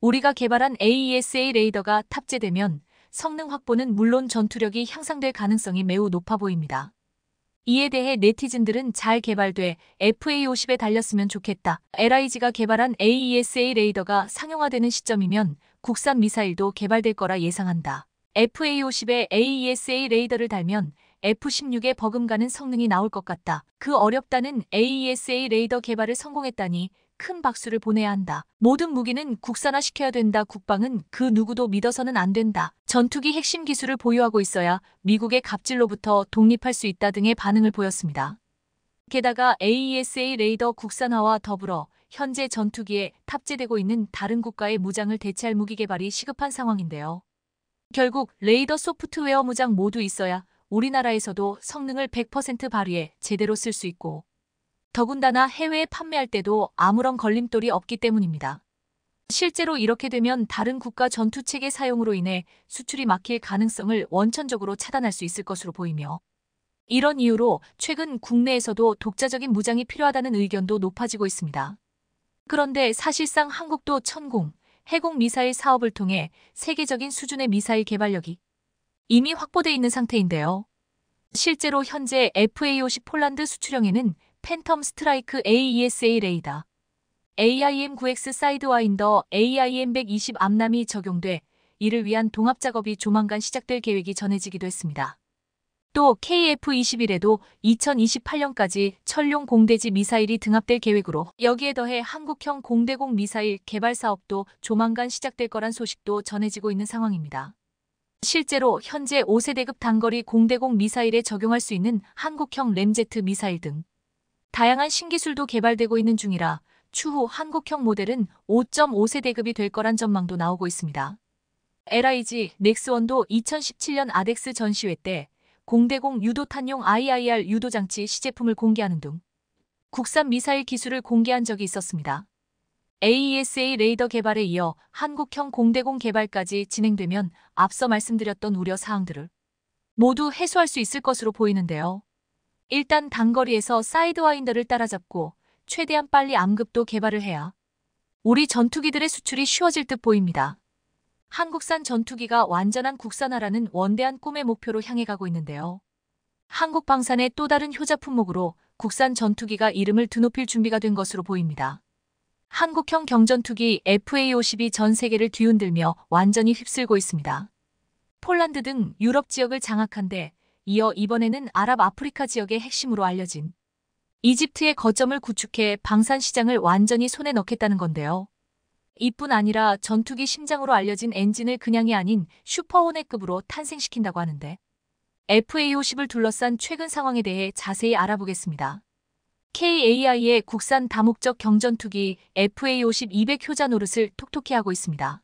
우리가 개발한 AESA 레이더가 탑재되면 성능 확보는 물론 전투력이 향상될 가능성이 매우 높아 보입니다. 이에 대해 네티즌들은 잘 개발돼 FA-50에 달렸으면 좋겠다. LIG가 개발한 AESA 레이더가 상용화되는 시점이면 국산 미사일도 개발될 거라 예상한다. FA-50에 AESA 레이더를 달면 F-16에 버금가는 성능이 나올 것 같다. 그 어렵다는 AESA 레이더 개발을 성공했다니 큰 박수를 보내야 한다. 모든 무기는 국산화시켜야 된다. 국방은 그 누구도 믿어서는 안 된다. 전투기 핵심 기술을 보유하고 있어야 미국의 갑질로부터 독립할 수 있다 등의 반응을 보였습니다. 게다가 AESA 레이더 국산화와 더불어 현재 전투기에 탑재되고 있는 다른 국가의 무장을 대체할 무기 개발이 시급한 상황인데요. 결국 레이더 소프트웨어 무장 모두 있어야 우리나라에서도 성능을 100% 발휘해 제대로 쓸 수 있고 더군다나 해외에 판매할 때도 아무런 걸림돌이 없기 때문입니다. 실제로 이렇게 되면 다른 국가 전투체계 사용으로 인해 수출이 막힐 가능성을 원천적으로 차단할 수 있을 것으로 보이며 이런 이유로 최근 국내에서도 독자적인 무장이 필요하다는 의견도 높아지고 있습니다. 그런데 사실상 한국도 천공, 해공 미사일 사업을 통해 세계적인 수준의 미사일 개발력이 이미 확보돼 있는 상태인데요. 실제로 현재 FA-50 폴란드 수출형에는 팬텀 스트라이크 AESA 레이더, AIM-9X 사이드와인더, AIM-120 암람이 적용돼 이를 위한 동합 작업이 조만간 시작될 계획이 전해지기도 했습니다. 또 KF-21에도 2028년까지 천룡 공대지 미사일이 등합될 계획으로 여기에 더해 한국형 공대공 미사일 개발 사업도 조만간 시작될 거란 소식도 전해지고 있는 상황입니다. 실제로 현재 5세대급 단거리 공대공 미사일에 적용할 수 있는 한국형 램제트 미사일 등 다양한 신기술도 개발되고 있는 중이라 추후 한국형 모델은 5.5세대급이 될 거란 전망도 나오고 있습니다. LIG 넥스원도 2017년 아덱스 전시회 때 공대공 유도탄용 IIR 유도장치 시제품을 공개하는 등 국산 미사일 기술을 공개한 적이 있었습니다. AESA 레이더 개발에 이어 한국형 공대공 개발까지 진행되면 앞서 말씀드렸던 우려 사항들을 모두 해소할 수 있을 것으로 보이는데요. 일단 단거리에서 사이드와인더를 따라잡고 최대한 빨리 암급도 개발을 해야 우리 전투기들의 수출이 쉬워질 듯 보입니다. 한국산 전투기가 완전한 국산화라는 원대한 꿈의 목표로 향해 가고 있는데요. 한국 방산의 또 다른 효자 품목으로 국산 전투기가 이름을 드높일 준비가 된 것으로 보입니다. 한국형 경전투기 FA-50이 전 세계를 뒤흔들며 완전히 휩쓸고 있습니다. 폴란드 등 유럽 지역을 장악한 데 이어 이번에는 아랍 아프리카 지역의 핵심으로 알려진 이집트의 거점을 구축해 방산 시장을 완전히 손에 넣겠다는 건데요. 이뿐 아니라 전투기 심장으로 알려진 엔진을 그냥이 아닌 슈퍼호넷급으로 탄생시킨다고 하는데 FA-50을 둘러싼 최근 상황에 대해 자세히 알아보겠습니다. KAI의 국산 다목적 경전투기 FA-50 200 효자 노릇을 톡톡히 하고 있습니다.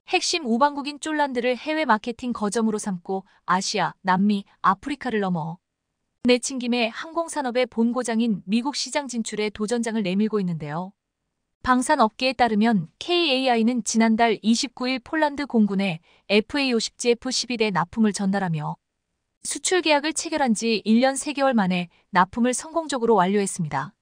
핵심 우방국인 쫄란드를 해외 마케팅 거점으로 삼고 아시아, 남미, 아프리카를 넘어 내친 김에 항공산업의 본고장인 미국 시장 진출에 도전장을 내밀고 있는데요. 방산업계에 따르면 KAI는 지난달 29일 폴란드 공군에 FA-50GF-12대 납품을 전달하며 수출 계약을 체결한 지 1년 3개월 만에 납품을 성공적으로 완료했습니다.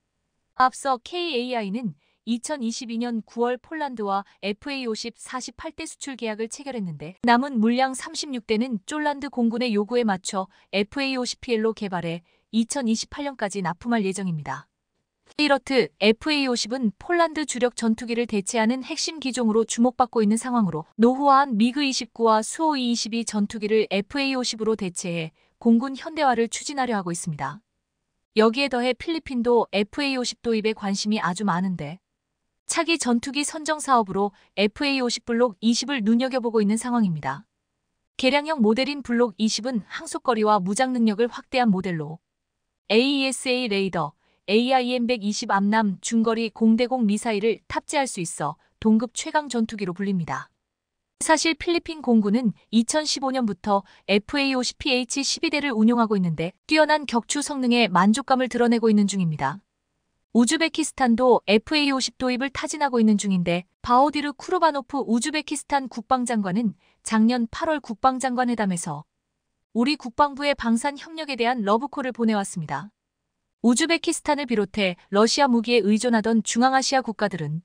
앞서 KAI는 2022년 9월 폴란드와 FA-50 48대 수출 계약을 체결했는데 남은 물량 36대는 쫄란드 공군의 요구에 맞춰 FA-50PL로 개발해 2028년까지 납품할 예정입니다. 이렇듯 FA-50은 폴란드 주력 전투기를 대체하는 핵심 기종으로 주목받고 있는 상황으로 노후화한 미그-29와 수호-220이 전투기를 FA-50으로 대체해 공군 현대화를 추진하려 하고 있습니다. 여기에 더해 필리핀도 FA-50 도입에 관심이 아주 많은데 차기 전투기 선정 사업으로 FA-50 블록 20을 눈여겨보고 있는 상황입니다. 개량형 모델인 블록 20은 항속거리와 무장 능력을 확대한 모델로 AESA 레이더, AIM-120 암람 중거리 공대공 미사일을 탑재할 수 있어 동급 최강 전투기로 불립니다. 사실 필리핀 공군은 2015년부터 FA-50PH-12대를 운용하고 있는데 뛰어난 격추 성능에 만족감을 드러내고 있는 중입니다. 우즈베키스탄도 FA-50 도입을 타진하고 있는 중인데 바오디르 쿠르바노프 우즈베키스탄 국방장관은 작년 8월 국방장관 회담에서 우리 국방부의 방산 협력에 대한 러브콜을 보내왔습니다. 우즈베키스탄을 비롯해 러시아 무기에 의존하던 중앙아시아 국가들은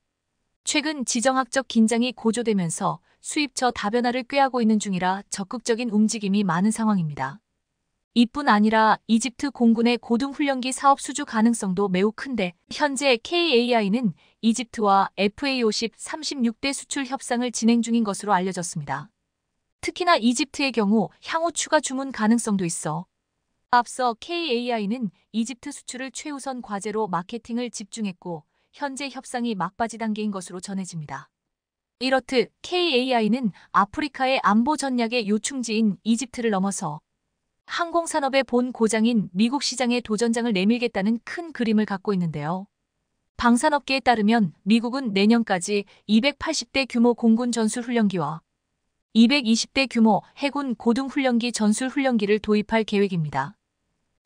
최근 지정학적 긴장이 고조되면서 수입처 다변화를 꾀하고 있는 중이라 적극적인 움직임이 많은 상황입니다. 이뿐 아니라 이집트 공군의 고등훈련기 사업 수주 가능성도 매우 큰데 현재 KAI는 이집트와 FA-50 36대 수출 협상을 진행 중인 것으로 알려졌습니다. 특히나 이집트의 경우 향후 추가 주문 가능성도 있어 앞서 KAI는 이집트 수출을 최우선 과제로 마케팅을 집중했고 현재 협상이 막바지 단계인 것으로 전해집니다. 이렇듯 KAI는 아프리카의 안보 전략의 요충지인 이집트를 넘어서 항공산업의 본 고장인 미국 시장에 도전장을 내밀겠다는 큰 그림을 갖고 있는데요. 방산업계에 따르면 미국은 내년까지 280대 규모 공군 전술훈련기와 220대 규모 해군 고등훈련기 전술훈련기를 도입할 계획입니다.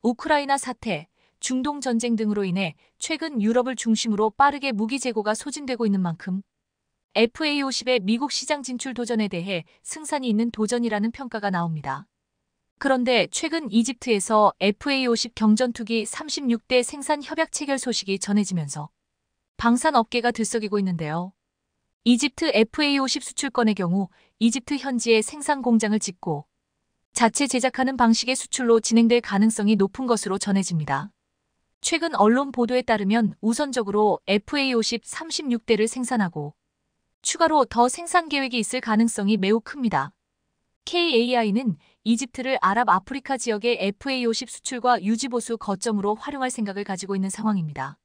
우크라이나 사태, 중동 전쟁 등으로 인해 최근 유럽을 중심으로 빠르게 무기 재고가 소진되고 있는 만큼 FA-50의 미국 시장 진출 도전에 대해 승산이 있는 도전이라는 평가가 나옵니다. 그런데 최근 이집트에서 FA-50 경전투기 36대 생산 협약 체결 소식이 전해지면서 방산업계가 들썩이고 있는데요. 이집트 FA-50 수출건의 경우 이집트 현지에 생산 공장을 짓고 자체 제작하는 방식의 수출로 진행될 가능성이 높은 것으로 전해집니다. 최근 언론 보도에 따르면 우선적으로 FA-50 36대를 생산하고 추가로 더 생산 계획이 있을 가능성이 매우 큽니다. KAI는 이집트를 아랍 아프리카 지역의 FA-50 수출과 유지보수 거점으로 활용할 생각을 가지고 있는 상황입니다.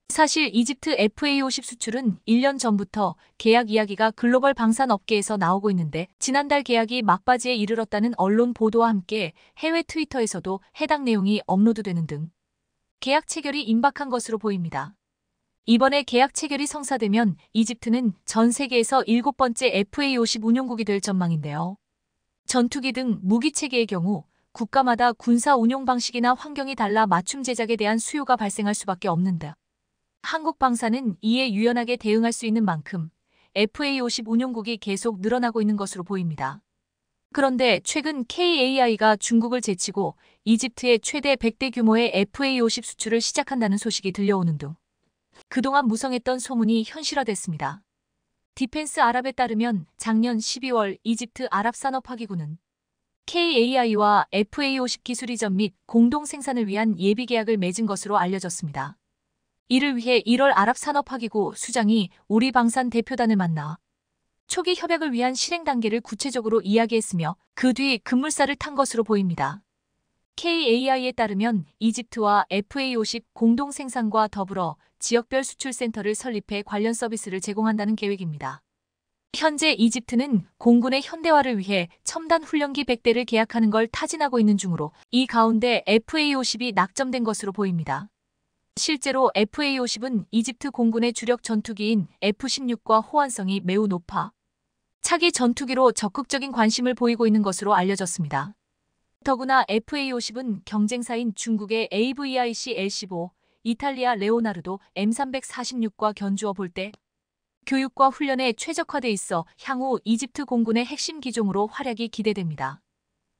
사실 이집트 FA-50 수출은 1년 전부터 계약 이야기가 글로벌 방산업계에서 나오고 있는데 지난달 계약이 막바지에 이르렀다는 언론 보도와 함께 해외 트위터에서도 해당 내용이 업로드되는 등 계약 체결이 임박한 것으로 보입니다. 이번에 계약 체결이 성사되면 이집트는 전 세계에서 7번째 FA-50 운용국이 될 전망인데요. 전투기 등 무기 체계의 경우 국가마다 군사 운용 방식이나 환경이 달라 맞춤 제작에 대한 수요가 발생할 수밖에 없는데 한국 방산은 이에 유연하게 대응할 수 있는 만큼 FA-50 운용국이 계속 늘어나고 있는 것으로 보입니다. 그런데 최근 KAI가 중국을 제치고 이집트의 최대 100대 규모의 FA-50 수출을 시작한다는 소식이 들려오는 등 그동안 무성했던 소문이 현실화됐습니다. 디펜스 아랍에 따르면 작년 12월 이집트 아랍산업화기구는 KAI와 FA-50 기술 이전 및 공동 생산을 위한 예비 계약을 맺은 것으로 알려졌습니다. 이를 위해 1월 아랍산업화기구 수장이 우리 방산 대표단을 만나 초기 협약을 위한 실행 단계를 구체적으로 이야기했으며 그 뒤 급물살을 탄 것으로 보입니다. KAI에 따르면 이집트와 FA-50 공동 생산과 더불어 지역별 수출센터를 설립해 관련 서비스를 제공한다는 계획입니다. 현재 이집트는 공군의 현대화를 위해 첨단 훈련기 100대를 계약하는 걸 타진하고 있는 중으로 이 가운데 FA-50이 낙점된 것으로 보입니다. 실제로 FA-50은 이집트 공군의 주력 전투기인 F-16과 호환성이 매우 높아 차기 전투기로 적극적인 관심을 보이고 있는 것으로 알려졌습니다. 더구나 FA-50은 경쟁사인 중국의 AVIC L-15, 이탈리아 레오나르도 M346과 견주어 볼 때 교육과 훈련에 최적화돼 있어 향후 이집트 공군의 핵심 기종으로 활약이 기대됩니다.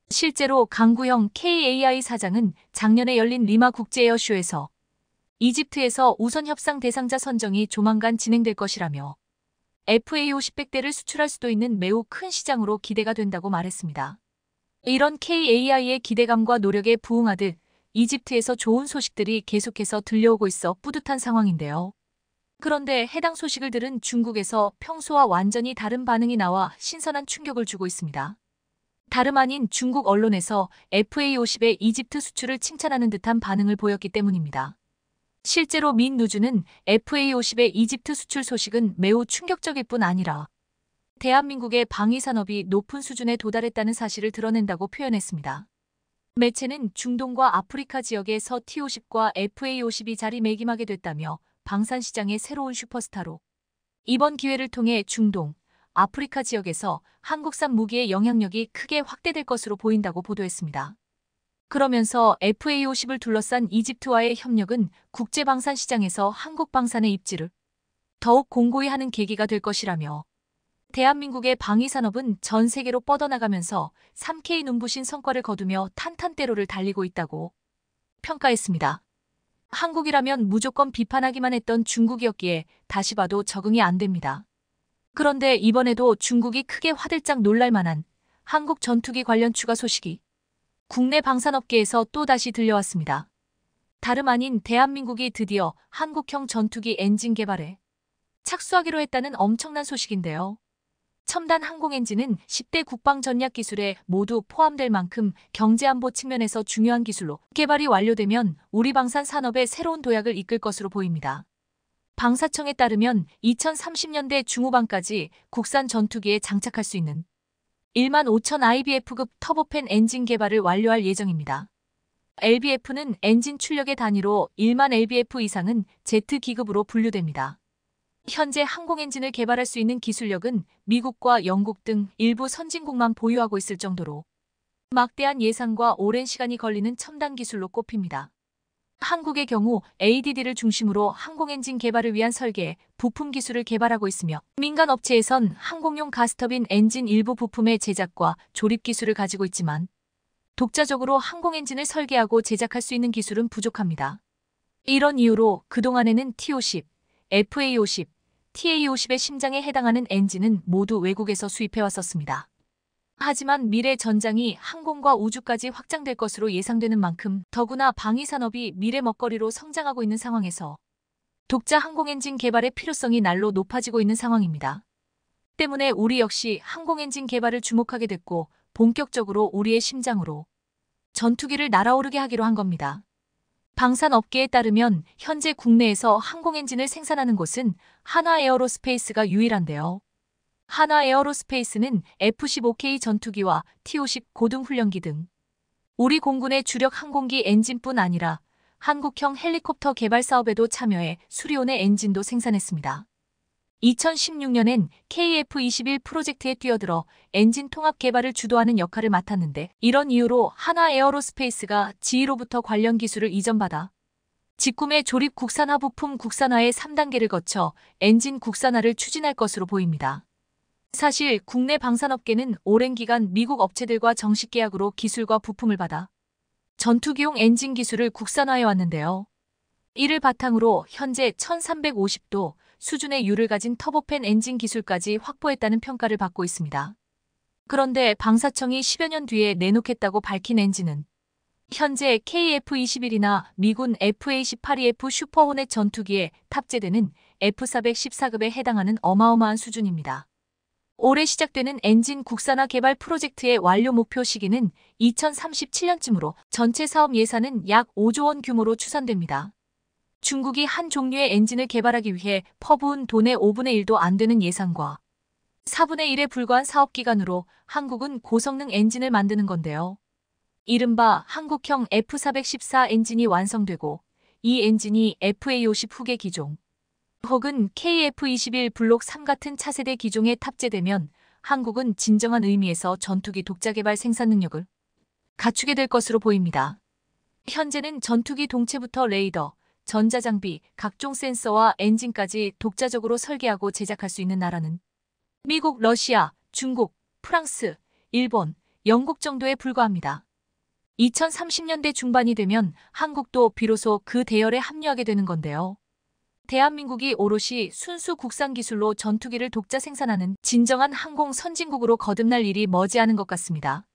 실제로 강구형 KAI 사장은 작년에 열린 리마 국제에어쇼에서 이집트에서 우선 협상 대상자 선정이 조만간 진행될 것이라며 FA-50 100대를 수출할 수도 있는 매우 큰 시장으로 기대가 된다고 말했습니다. 이런 KAI의 기대감과 노력에 부응하듯 이집트에서 좋은 소식들이 계속해서 들려오고 있어 뿌듯한 상황인데요. 그런데 해당 소식을 들은 중국에서 평소와 완전히 다른 반응이 나와 신선한 충격을 주고 있습니다. 다름 아닌 중국 언론에서 FA-50의 이집트 수출을 칭찬하는 듯한 반응을 보였기 때문입니다. 실제로 민누주는 FA-50의 이집트 수출 소식은 매우 충격적일 뿐 아니라 대한민국의 방위산업이 높은 수준에 도달했다는 사실을 드러낸다고 표현했습니다. 매체는 중동과 아프리카 지역에서 T-50과 FA-50이 자리매김하게 됐다며 방산시장의 새로운 슈퍼스타로 이번 기회를 통해 중동, 아프리카 지역에서 한국산 무기의 영향력이 크게 확대될 것으로 보인다고 보도했습니다. 그러면서 FA-50을 둘러싼 이집트와의 협력은 국제방산시장에서 한국 방산의 입지를 더욱 공고히 하는 계기가 될 것이라며 대한민국의 방위산업은 전 세계로 뻗어나가면서 3K 눈부신 성과를 거두며 탄탄대로를 달리고 있다고 평가했습니다. 한국이라면 무조건 비판하기만 했던 중국이었기에 다시 봐도 적응이 안 됩니다. 그런데 이번에도 중국이 크게 화들짝 놀랄 만한 한국 전투기 관련 추가 소식이 국내 방산업계에서 또다시 들려왔습니다. 다름 아닌 대한민국이 드디어 한국형 전투기 엔진 개발에 착수하기로 했다는 엄청난 소식인데요. 첨단 항공 엔진은 10대 국방 전략 기술에 모두 포함될 만큼 경제안보 측면에서 중요한 기술로 개발이 완료되면 우리 방산 산업의 새로운 도약을 이끌 것으로 보입니다. 방사청에 따르면 2030년대 중후반까지 국산 전투기에 장착할 수 있는 1만 5천 IBF급 터보팬 엔진 개발을 완료할 예정입니다. LBF는 엔진 출력의 단위로 1만 LBF 이상은 Z기급으로 분류됩니다. 현재 항공 엔진을 개발할 수 있는 기술력은 미국과 영국 등 일부 선진국만 보유하고 있을 정도로 막대한 예산과 오랜 시간이 걸리는 첨단 기술로 꼽힙니다. 한국의 경우 ADD를 중심으로 항공 엔진 개발을 위한 설계, 부품 기술을 개발하고 있으며 민간 업체에선 항공용 가스터빈 엔진 일부 부품의 제작과 조립 기술을 가지고 있지만 독자적으로 항공 엔진을 설계하고 제작할 수 있는 기술은 부족합니다. 이런 이유로 그동안에는 T-50, FA-50, TA-50의 심장에 해당하는 엔진은 모두 외국에서 수입해왔었습니다. 하지만 미래 전장이 항공과 우주까지 확장될 것으로 예상되는 만큼 더구나 방위산업이 미래 먹거리로 성장하고 있는 상황에서 독자 항공 엔진 개발의 필요성이 날로 높아지고 있는 상황입니다. 때문에 우리 역시 항공 엔진 개발을 주목하게 됐고 본격적으로 우리의 심장으로 전투기를 날아오르게 하기로 한 겁니다. 방산업계에 따르면 현재 국내에서 항공 엔진을 생산하는 곳은 한화에어로스페이스가 유일한데요. 한화에어로스페이스는 F-15K 전투기와 T-50 고등훈련기 등 우리 공군의 주력 항공기 엔진뿐 아니라 한국형 헬리콥터 개발 사업에도 참여해 수리온의 엔진도 생산했습니다. 2016년엔 KF-21 프로젝트에 뛰어들어 엔진 통합 개발을 주도하는 역할을 맡았는데 이런 이유로 한화에어로스페이스가 지휘로부터 관련 기술을 이전받아 직구매 조립 국산화 부품 국산화의 3단계를 거쳐 엔진 국산화를 추진할 것으로 보입니다. 사실 국내 방산업계는 오랜 기간 미국 업체들과 정식 계약으로 기술과 부품을 받아 전투기용 엔진 기술을 국산화해 왔는데요. 이를 바탕으로 현재 1350도 수준의 유를 가진 터보팬 엔진 기술까지 확보했다는 평가를 받고 있습니다. 그런데 방사청이 10여 년 뒤에 내놓겠다고 밝힌 엔진은 현재 KF-21이나 미군 FA-18EF 슈퍼호넷 전투기에 탑재되는 F-414급에 해당하는 어마어마한 수준입니다. 올해 시작되는 엔진 국산화 개발 프로젝트의 완료 목표 시기는 2037년쯤으로 전체 사업 예산은 약 5조 원 규모로 추산됩니다. 중국이 한 종류의 엔진을 개발하기 위해 퍼부은 돈의 5분의 1도 안 되는 예산과 4분의 1에 불과한 사업 기간으로 한국은 고성능 엔진을 만드는 건데요. 이른바 한국형 F-414 엔진이 완성되고 이 엔진이 FA-50 후계 기종 혹은 KF-21 블록 3 같은 차세대 기종에 탑재되면 한국은 진정한 의미에서 전투기 독자 개발 생산 능력을 갖추게 될 것으로 보입니다. 현재는 전투기 동체부터 레이더, 전자장비, 각종 센서와 엔진까지 독자적으로 설계하고 제작할 수 있는 나라는 미국, 러시아, 중국, 프랑스, 일본, 영국 정도에 불과합니다. 2030년대 중반이 되면 한국도 비로소 그 대열에 합류하게 되는 건데요. 대한민국이 오롯이 순수 국산 기술로 전투기를 독자 생산하는 진정한 항공 선진국으로 거듭날 일이 머지않은 것 같습니다.